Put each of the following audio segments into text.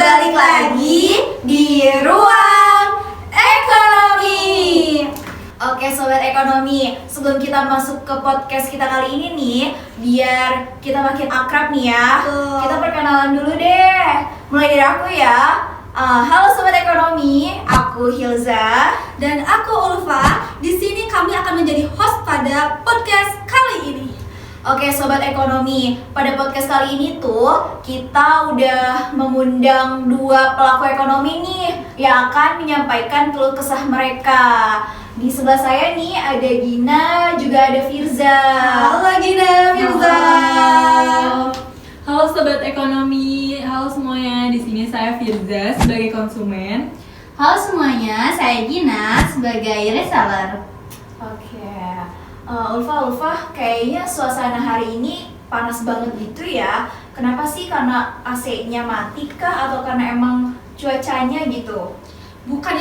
balik lagi di Ruang Ekonomi. Oke Sobat Ekonomi, sebelum kita masuk ke podcast kita kali ini nih, biar kita makin akrab nih ya, kita perkenalan dulu deh. Mulai dari aku ya. Halo Sobat Ekonomi, aku Hilza dan aku Ulfa. Di sini kami akan menjadi host pada podcast kali ini. Oke Sobat Ekonomi, pada podcast kali ini tuh kita udah mengundang dua pelaku ekonomi nih yang akan menyampaikan keluh kesah mereka. Di sebelah saya nih ada Gina, juga ada Firza. Halo Gina, Firza. Halo Sobat Ekonomi, halo semuanya. Di sini saya Firza sebagai konsumen. Halo semuanya, saya Gina sebagai reseller. Oke. Ulfa, kayaknya suasana hari ini panas banget gitu ya. Kenapa sih? Karena AC-nya mati kah? Atau karena emang cuacanya gitu? Bukan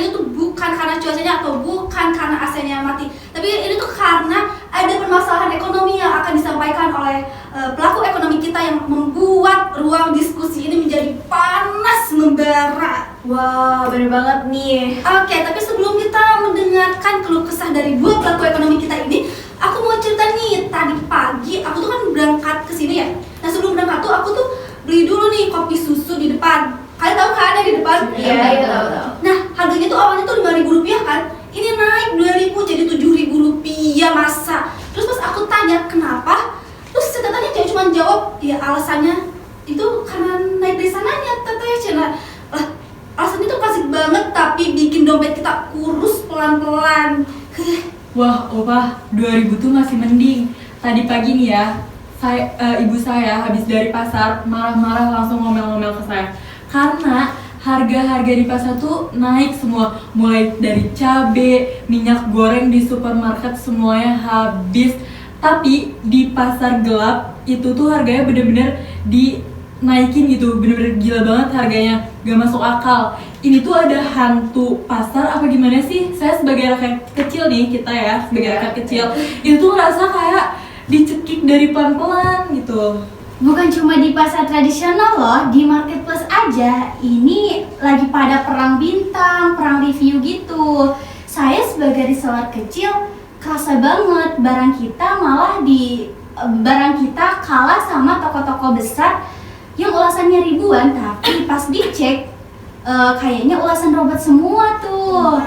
karena cuacanya atau bukan karena AC-nya mati. Tapi ini tuh karena ada permasalahan ekonomi yang akan disampaikan oleh pelaku ekonomi kita yang membuat ruang diskusi ini menjadi panas membara. Wah, bener banget nih. Oke, tapi sebelum kita mendengarkan keluh kesah dari dua pelaku ekonomi kita ini, aku mau cerita nih, tadi pagi aku tuh kan berangkat ke sini ya. Nah, sebelum berangkat tuh aku tuh beli dulu nih kopi susu di depan. Kalian tahu kan yang di depan? Iya, tahu. Nah, harganya tuh awalnya tuh Rp5.000 kan. Ini naik Rp2.000 jadi Rp7.000 masa. Terus pas aku tanya kenapa, terus tetehnya dia cuma jawab, ya alasannya itu karena naik dari sananya teteh cina. Lah, alasannya tuh klasik banget tapi bikin dompet kita kurus pelan-pelan. Wah, Opa, 2000 tuh masih mending. Tadi pagi nih ya, ibu saya habis dari pasar marah-marah langsung ngomel-ngomel ke saya. Karena harga-harga di pasar tuh naik semua, mulai dari cabe, minyak goreng di supermarket semuanya habis. Tapi di pasar gelap itu tuh harganya bener-bener dinaikin gitu, bener-bener gila banget harganya, gak masuk akal. Ini tuh ada hantu pasar apa gimana sih? Saya sebagai rakyat kecil nih, kita ya sebagai rakyat kecil, itu tuh ngerasa kayak dicekik dari pelan-pelan gitu. Bukan cuma di pasar tradisional loh, di marketplace aja ini lagi pada perang bintang, perang review gitu. Saya sebagai reseller kecil kerasa banget barang kita kalah sama toko-toko besar yang ulasannya ribuan, tapi pas dicek kayaknya ulasan robot semua tuh.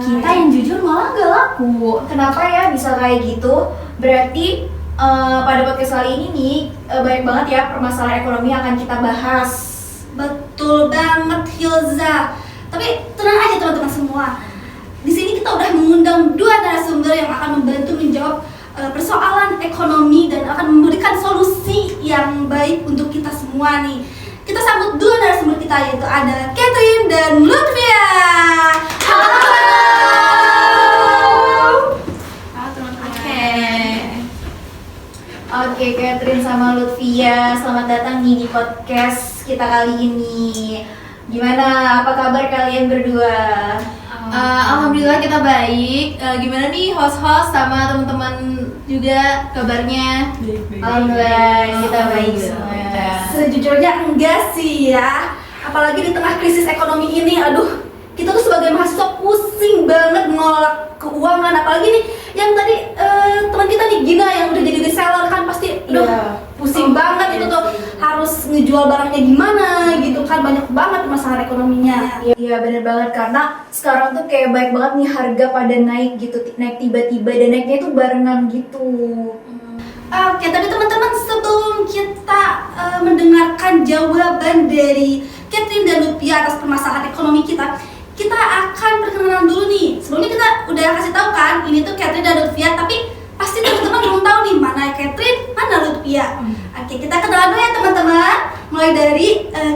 Kita yang jujur malah gak laku. Kenapa ya bisa kayak gitu? Berarti pada podcast kali ini nih banyak banget ya permasalahan ekonomi yang akan kita bahas. Betul banget Hilza. Tapi tenang aja teman-teman semua. Di sini kita udah mengundang dua narasumber yang akan membantu menjawab persoalan ekonomi dan akan memberikan solusi yang baik untuk kita semua nih. Kita sambut dua narasumber kita, yaitu ada Catherine dan Lutfia. Halo. Oke, Catherine sama Lutfia, selamat datang nih di podcast kita kali ini. Gimana, apa kabar kalian berdua? Alhamdulillah kita baik. Gimana nih host-host sama teman-teman juga kabarnya? Alhamdulillah kita baik semua. Sejujurnya enggak sih ya. Apalagi di tengah krisis ekonomi ini, aduh, kita tuh sebagai mahasiswa pusing banget nolak keuangan. Apalagi nih yang tadi teman kita nih Gina yang udah jadi reseller kan pasti pusing banget itu tuh harus ngejual barangnya gimana gitu kan, banyak banget masalah ekonominya. Iya bener banget, karena sekarang tuh kayak baik banget nih harga pada naik gitu, naik tiba-tiba dan naiknya itu barengan gitu. Oke, tapi teman-teman sebelum kita mendengarkan jawaban dari Catherine dan Lutfia atas permasalahan ekonomi kita akan perkenalan dulu nih. Sebelumnya kita udah kasih tahu kan, ini tuh Catherine dan Lutfia, tapi pasti teman-teman belum tahu nih mana Catherine, mana Lutfia. Oke, kita kenalan dulu ya teman-teman. Mulai dari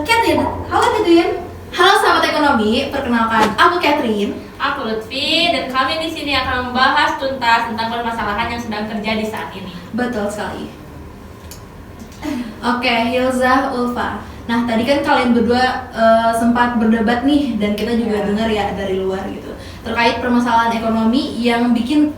Catherine. Halo Catherine. Halo sahabat ekonomi, perkenalkan aku Catherine. Aku Lutfi dan kami di sini akan membahas tuntas tentang permasalahan yang sedang terjadi saat ini. Betul sekali. Oke, Hilza, Ulfa. Nah, tadi kan kalian berdua sempat berdebat nih, dan kita juga dengar ya dari luar gitu, terkait permasalahan ekonomi yang bikin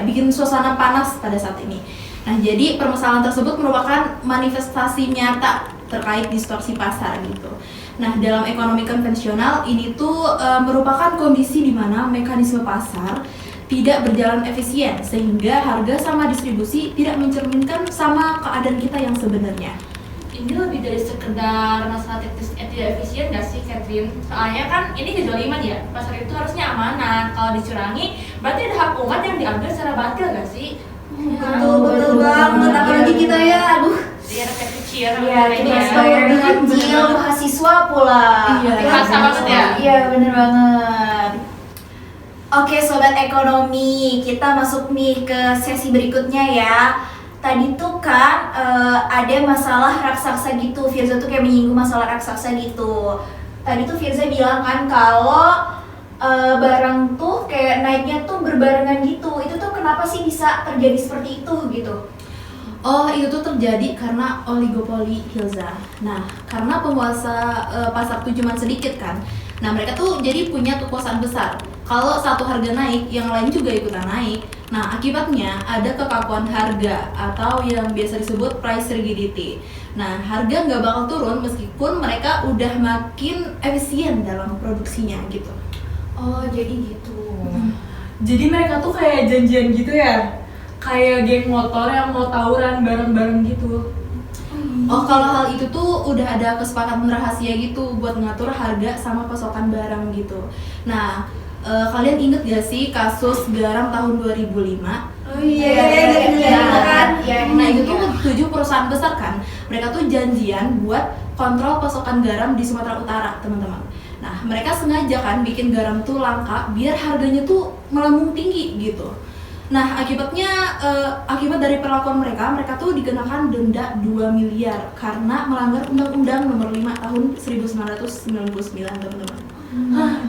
bikin suasana panas pada saat ini. Nah, jadi permasalahan tersebut merupakan manifestasi nyata terkait distorsi pasar gitu. Nah, dalam ekonomi konvensional ini tuh merupakan kondisi di mana mekanisme pasar tidak berjalan efisien sehingga harga sama distribusi tidak mencerminkan sama keadaan kita yang sebenarnya. Ini lebih dari sekedar masalah teknis tidak efisien gak sih, Catherine? Soalnya kan ini kezaliman ya, pasar itu harusnya amanah. Kalau dicurangi, berarti ada hak umat yang diambil secara batil gak sih? Betul banget, apalagi kita ya, aduh. Iya, rakyat kecil. Iya, kita sebagai rakyat kecil, mahasiswa pula. Iya, dipaksa banget ya. Iya, bener banget. Oke, sobat ekonomi, kita masuk nih ke sesi berikutnya ya. Tadi tuh kan ada masalah raksasa gitu. Firza tuh kayak menyinggung masalah raksasa gitu. Tadi tuh Firza bilang kan kalau barang tuh kayak naiknya tuh berbarengan gitu. Itu tuh kenapa sih bisa terjadi seperti itu gitu? Oh, itu tuh terjadi karena oligopoli, Hilza. Nah, karena penguasa pasar tuh cuma sedikit kan. Nah, mereka tuh jadi punya kekuasaan besar. Kalau satu harga naik, yang lain juga ikutan naik. Nah, akibatnya ada kekakuan harga atau yang biasa disebut price rigidity. Nah, harga nggak bakal turun meskipun mereka udah makin efisien dalam produksinya gitu. Oh, jadi gitu. Jadi mereka tuh kayak janjian gitu ya? Kayak geng motor yang mau tawuran bareng-bareng gitu. Oh, kalau hal itu tuh udah ada kesepakatan rahasia gitu buat ngatur harga sama pasokan barang gitu. Nah, kalian inget gak sih kasus garam tahun 2005? Oh iya, kan? Nah, itu tuh 7 perusahaan besar kan. Mereka tuh janjian buat kontrol pasokan garam di Sumatera Utara, teman-teman. Nah, mereka sengaja kan bikin garam tuh langka biar harganya tuh melambung tinggi gitu. Nah, akibat dari perlakuan mereka tuh dikenakan denda 2 miliar karena melanggar Undang-Undang Nomor 5 Tahun 1999, teman-teman. Hah,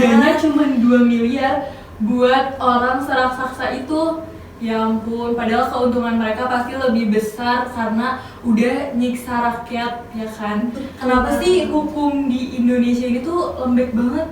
dana cuma 2 miliar buat orang seraksasa itu. Ya ampun, padahal keuntungan mereka pasti lebih besar karena udah nyiksa rakyat, ya kan? Kenapa sih hukum di Indonesia ini tuh lembek banget?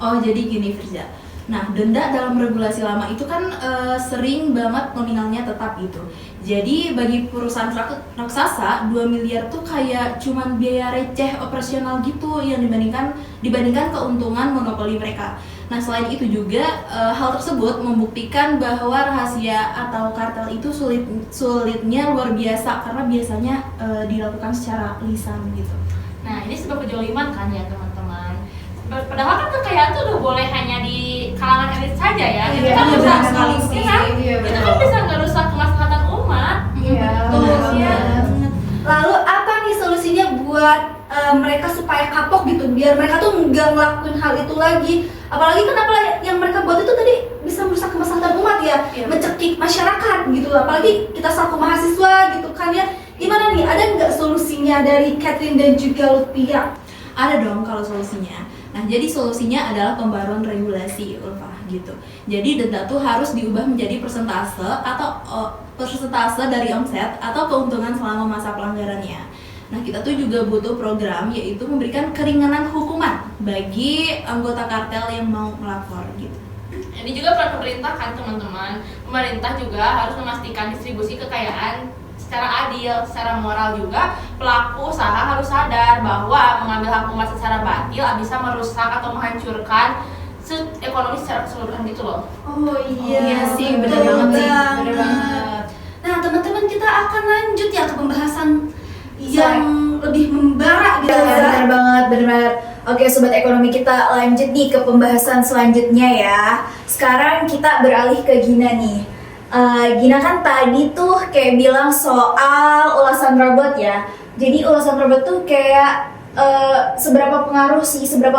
Oh, jadi gini, Firza. Nah, denda dalam regulasi lama itu kan sering banget nominalnya tetap gitu. Jadi bagi perusahaan raksasa 2 miliar tuh kayak cuman biaya receh operasional gitu yang dibandingkan keuntungan monopoli mereka. Nah, selain itu juga hal tersebut membuktikan bahwa rahasia atau kartel itu sulitnya luar biasa karena biasanya dilakukan secara lisan gitu. Nah, ini sebab kejoliman kan ya, teman-teman. Padahal kan kekayaan tuh udah boleh hanya di kalangan elit saja ya. Itu kan bisa sekali sih. itu kan bisa ngerusak kemaslahatan umat. Iya, Lalu apa nih solusinya buat mereka supaya kapok gitu, biar mereka tuh nggak ngelakuin hal itu lagi? Apalagi kenapa yang mereka buat itu tadi bisa merusak kemaslahatan umat ya, mencekik masyarakat gitu. Apalagi kita selaku mahasiswa gitu kan ya. Gimana nih? Ada nggak solusinya dari Catherine dan juga Lutfia? Ada dong kalau solusinya. Nah, jadi solusinya adalah pembaruan regulasi, Ulfa, gitu. Jadi denda tuh harus diubah menjadi persentase dari omset atau keuntungan selama masa pelanggarannya. Nah, kita tuh juga butuh program yaitu memberikan keringanan hukuman bagi anggota kartel yang mau melapor gitu. Ini juga peran pemerintah kan, teman-teman. Pemerintah juga harus memastikan distribusi kekayaan secara adil, secara moral juga. Pelaku usaha harus sadar bahwa mengambil hak umat secara batil bisa merusak atau menghancurkan ekonomi secara keseluruhan gitu loh. Oh iya sih, bener banget sih. Bener banget. Nah, teman-teman, kita akan lanjut ya ke pembahasan yang lebih membara gitu. Benar banget. Oke, sobat ekonomi, kita lanjut nih ke pembahasan selanjutnya ya. Sekarang kita beralih ke Gina nih. Gina kan tadi tuh kayak bilang soal ulasan robot ya. Jadi ulasan robot tuh kayak seberapa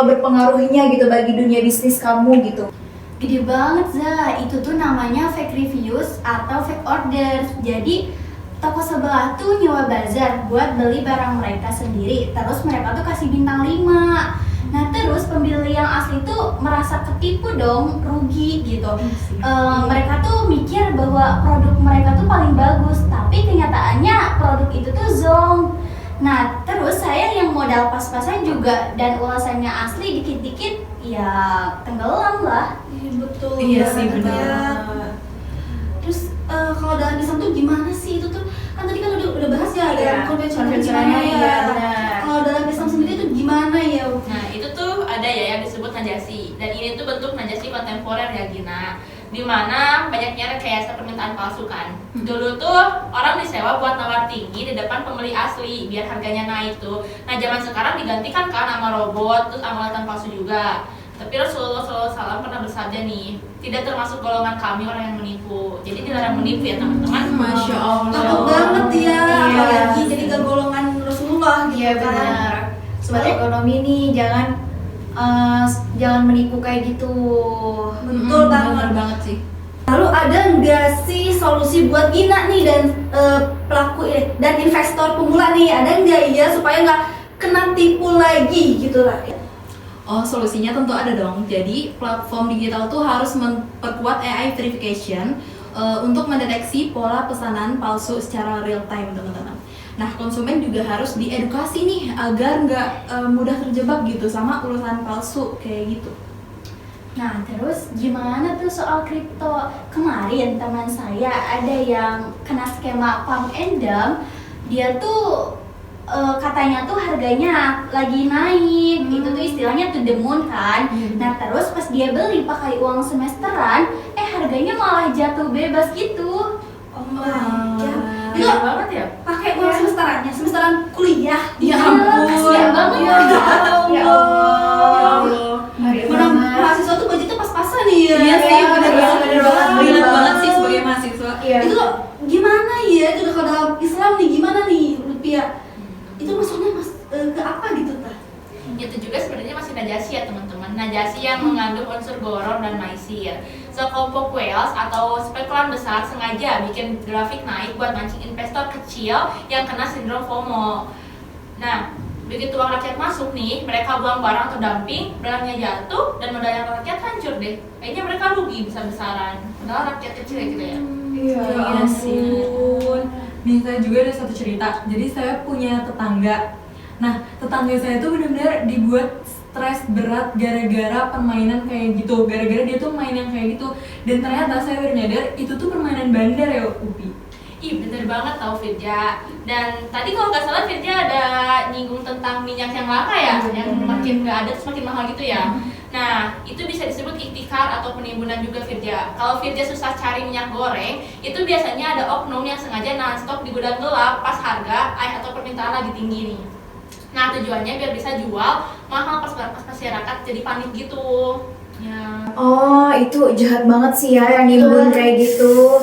berpengaruhnya gitu bagi dunia bisnis kamu gitu. Gede banget, Za. Itu tuh namanya fake reviews atau fake orders. Jadi toko sebelah tuh nyewa bazar buat beli barang mereka sendiri. Terus mereka tuh kasih bintang 5. Nah, terus pembeli yang asli tuh merasa ketipu dong, rugi gitu. Mereka tuh mikir bahwa produk mereka tuh paling bagus, tapi kenyataannya produk itu tuh zonk. Nah, terus saya yang modal pas-pasan juga dan ulasannya asli dikit-dikit, ya tenggelam lah. Betul. Iya sih, benar. Terus kalau dalam Islam tuh gimana sih itu tuh? Kan kan tadi kan udah bahas ya Iya, dalam konvensional konvensionalnya, gimana ya. iya, benar. Kalau dalam Islam sendiri itu gimana ya? Nah, itu tuh ada ya yang disebut najasi. Dan ini tuh bentuk najasi kontemporer ya Gina. Dimana banyaknya rekayasa permintaan palsu kan. Dulu tuh orang disewa buat nawar tinggi di depan pembeli asli biar harganya naik tuh. Nah, zaman sekarang digantikan kan sama robot, terus amalasan palsu juga. Tapi Rasulullah SAW pernah bersabda nih, tidak termasuk golongan kami orang yang menipu. Jadi dilarang menipu ya teman-teman. Masya Allah. Takut banget ya, Iya. apalagi jadi ke golongan Rasulullah gitu Iya kan. benar. Sobat ekonomi nih jangan menipu kayak gitu. Betul banget. Bener banget sih. Lalu ada nggak sih solusi buat Gina nih dan pelaku dan investor pemula nih, ada nggak ya supaya nggak kena tipu lagi gitu lah? Oh, solusinya tentu ada dong. Jadi, platform digital tuh harus memperkuat AI verification untuk mendeteksi pola pesanan palsu secara real time, teman-teman. Nah, konsumen juga harus diedukasi nih agar nggak mudah terjebak gitu sama urusan palsu kayak gitu. Nah, terus gimana tuh soal kripto? Kemarin teman saya ada yang kena skema pump and dump. Dia tuh katanya tuh harganya lagi naik. Itu tuh istilahnya to the moon kan. Nah, terus pas dia beli pakai uang semesteran, harganya malah jatuh bebas gitu. Oh my god. Itu Gila banget ya. pakai uang semesteran kuliah. Ya ampun. Kasihan banget. Ya Ya Allah. Ngeri Mana banget. mahasiswa tuh budgetnya pas-pasan nih ya. Iya sih, bener banget. bener banget. Relate banget sih sebagai mahasiswa. Iya. Itu tuh gimana ya? Itu udah kalau dalam Islam nih gimana nih rupiah? Itu maksudnya ke apa gitu tah? Itu juga sebenarnya masih najasi ya teman-teman. Najasi yang mengandung unsur goror dan maisir. Sekelompok whales atau spekulan besar sengaja bikin grafik naik buat mancing investor kecil yang kena sindrom FOMO. Nah, begitu uang rakyat masuk nih, mereka buang barang atau dumping, barangnya jatuh dan modal rakyat hancur deh. Kayaknya mereka rugi besar-besaran. Padahal rakyat kecil ya gitu ya. Iya, Ya ampun. Nih saya juga ada satu cerita. Jadi saya punya tetangga. Nah, tetangga saya tuh benar-benar dibuat stres berat gara-gara permainan kayak gitu. Gara-gara dia tuh main yang kayak gitu. Dan ternyata saya baru nyadar itu tuh permainan bandar ya, Upi. Ih, bener banget tau Firja. Dan tadi kalau nggak salah Firja ada nyinggung tentang minyak yang langka ya, yang makin nggak ada terus makin mahal gitu ya. Nah, itu bisa disebut iktikar atau penimbunan juga Firja. Kalau Firja susah cari minyak goreng, itu biasanya ada oknum yang sengaja non-stop di gudang gelap pas harga atau permintaan lagi tinggi nih. Nah, tujuannya biar bisa jual mahal pas masyarakat jadi panik gitu. Ya. Oh, itu jahat banget sih ya yang nimbun kayak gitu.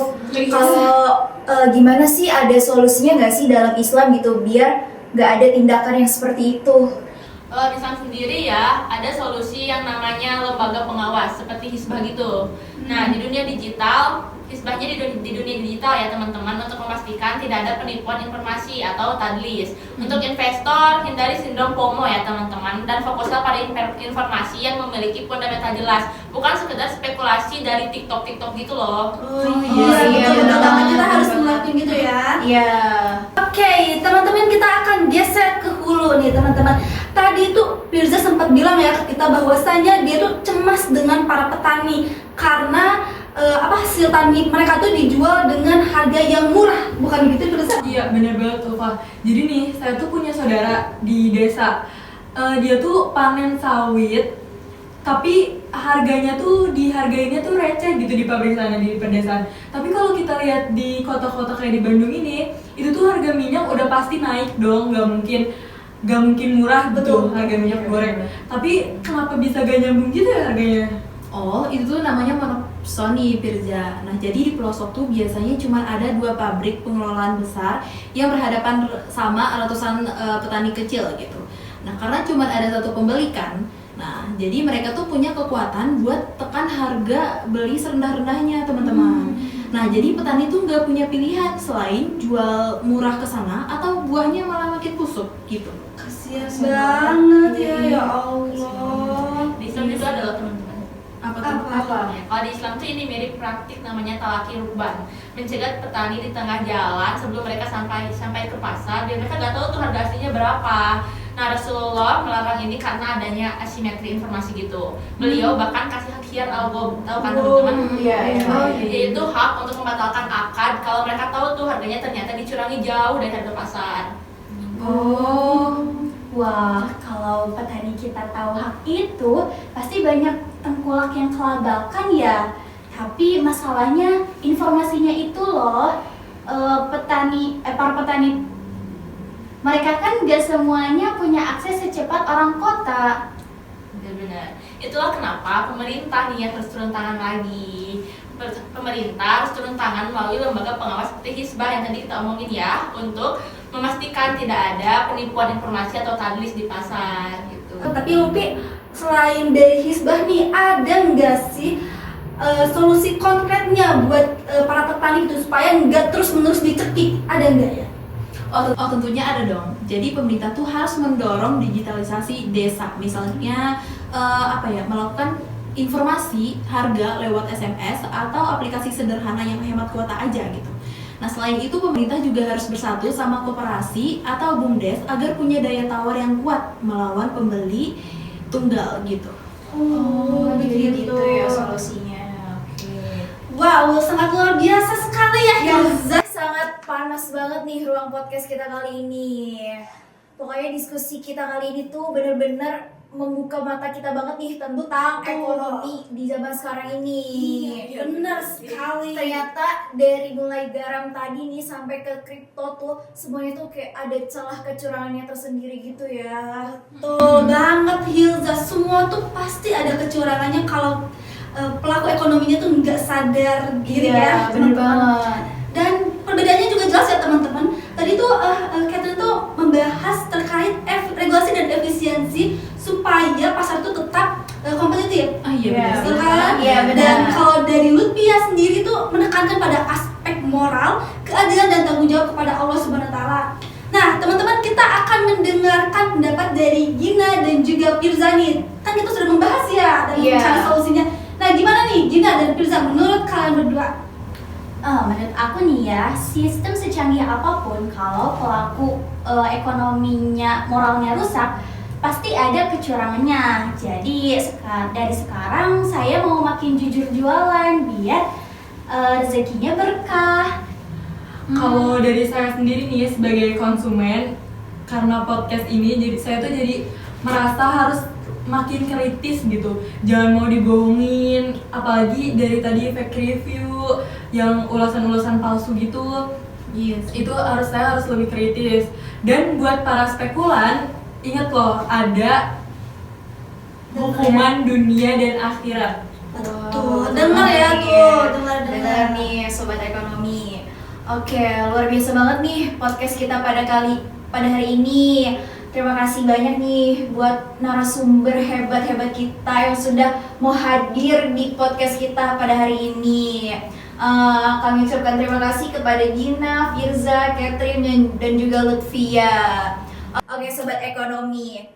Kalau gimana sih, ada solusinya nggak sih dalam Islam gitu biar nggak ada tindakan yang seperti itu? Kalau Islam sendiri ya, ada solusi yang namanya lembaga pengawas seperti Hisbah gitu. Nah, di dunia digital, Hisbahnya di dunia digital ya teman-teman, untuk memastikan tidak ada penipuan informasi atau tadlis. Untuk investor, hindari sindrom FOMO ya teman-teman, dan fokuslah pada informasi yang memiliki fundamental jelas, bukan sekedar spekulasi dari TikTok gitu loh. Oh iya, betul betul. banget, kita harus ngelakuin gitu ya. Iya. Oke, teman-teman, kita akan geser ke hulu nih teman-teman. Tadi tuh Firza sempat bilang ya ke kita bahwasanya dia tuh cemas dengan para petani karena hasil tani mereka tuh dijual dengan harga yang murah, bukan begitu Firza? Iya, bener banget tuh, Pak. Jadi nih, saya tuh punya saudara di desa. Dia tuh panen sawit, tapi harganya tuh dihargainnya tuh receh gitu di pabrik sana, di pedesaan. Tapi kalau kita lihat di kota-kota kayak di Bandung ini, itu tuh harga minyak udah pasti naik dong, nggak mungkin murah gitu harga minyak goreng. Tapi kenapa bisa gak nyambung gitu ya harganya? Oh, itu tuh namanya monopsoni, Firza. Nah, jadi di pelosok tuh biasanya cuma ada 2 pabrik pengelolaan besar yang berhadapan sama ratusan petani kecil gitu. Nah, karena cuma ada 1 pembeli kan, nah jadi mereka tuh punya kekuatan buat tekan harga beli serendah-rendahnya teman-teman. Nah, jadi petani tuh nggak punya pilihan selain jual murah ke sana atau buahnya malah makin busuk gitu. Kasian banget ya Allah. Di Islam itu adalah teman-teman. Apa tuh? Apa? Ya, kalau di Islam tuh ini mirip praktik namanya talaki rukban, mencegat petani di tengah jalan sebelum mereka sampai ke pasar, biar mereka nggak tahu tuh harga aslinya berapa. Nah, Rasulullah melarang ini karena adanya asimetri informasi gitu. Beliau bahkan kasih hak khiyar tahu kan teman-teman? Yaitu hak untuk membatalkan akad kalau mereka tahu tuh harganya ternyata dicurangi jauh dari harga pasar. Wah, kalau petani kita tahu hak itu, pasti banyak tengkulak yang kelabakan ya. Tapi masalahnya informasinya itu loh, para petani mereka kan gak semuanya punya akses secepat orang kota. Benar-benar. Itulah kenapa pemerintah nih harus turun tangan lagi. Pemerintah harus turun tangan melalui lembaga pengawas seperti Hisbah yang tadi kita omongin ya, untuk memastikan tidak ada penipuan informasi atau tadlis di pasar gitu. Tapi Upi, selain dari Hisbah nih, ada nggak sih solusi konkretnya buat para petani itu supaya nggak terus-menerus dicekik? Ada nggak ya? Oh tentunya ada dong. Jadi pemerintah tuh harus mendorong digitalisasi desa. Misalnya melakukan informasi harga lewat SMS atau aplikasi sederhana yang hemat kuota aja gitu. Nah selain itu pemerintah juga harus bersatu sama koperasi atau BUMDes agar punya daya tawar yang kuat melawan pembeli tunggal gitu. Jadi gitu ya solusinya. Oke. Wow, sangat luar biasa sekali ya Hilza. Sangat panas banget nih ruang podcast kita kali ini. Pokoknya diskusi kita kali ini tuh bener-bener membuka mata kita banget nih tentang ekonomi di zaman sekarang ini. Iya, benar sekali. Ternyata dari mulai garam tadi nih sampai ke kripto tuh semuanya tuh kayak ada celah kecurangannya tersendiri gitu ya. Betul banget Hilza, semua tuh pasti ada kecurangannya kalau pelaku ekonominya tuh nggak sadar diri ya. Bener teman-teman. banget. Dan perbedaannya juga jelas ya teman-teman. Tadi tuh Catherine tuh membahas terkait regulasi dan efisiensi supaya pasar tuh tetap kompetitif. Iya Betul kan? Iya, benar. Dan kalau dari Lutfia sendiri tuh menekankan pada aspek moral, keadilan dan tanggung jawab kepada Allah Subhanahu wa taala. Nah, teman-teman, kita akan mendengarkan pendapat dari Gina dan juga Firza nih. Kan kita sudah membahas ya dan mencari solusinya. Nah, gimana nih Gina dan Firza menurut kalian berdua? Menurut aku nih ya, sistem secanggih apapun kalau pelaku ekonominya, moralnya rusak, pasti ada kecurangannya. Jadi dari sekarang saya mau makin jujur jualan biar rezekinya berkah. Kalau dari saya sendiri nih sebagai konsumen, karena podcast ini jadi saya tuh jadi merasa harus makin kritis gitu. Jangan mau dibohongin, apalagi dari tadi fake review yang ulasan-ulasan palsu gitu. Yes. Itu saya harus lebih kritis. Dan buat para spekulan, ingat loh, ada hukuman dunia dan akhirat. Tuh, dengar ya tuh, dengar. nih sobat ekonomi. Oke, luar biasa banget nih podcast kita pada hari ini. Terima kasih banyak nih buat narasumber hebat-hebat kita yang sudah mau hadir di podcast kita pada hari ini. Kami ucapkan terima kasih kepada Gina, Firza, Catherine, dan juga Lutfia. Oke, sobat ekonomi.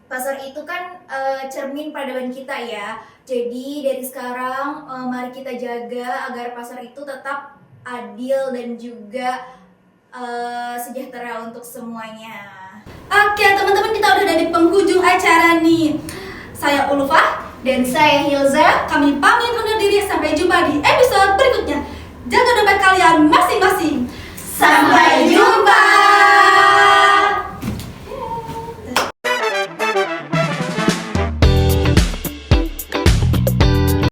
Pasar itu kan cermin peradaban kita ya. Jadi dari sekarang mari kita jaga agar pasar itu tetap adil dan juga sejahtera untuk semuanya. Oke teman-teman, kita udah ada di penghujung acara nih. Saya Ulfa Dan saya Hilza. Kami pamit undur diri, sampai jumpa di episode berikutnya. Jaga dompet kalian masing-masing. Sampai jumpa.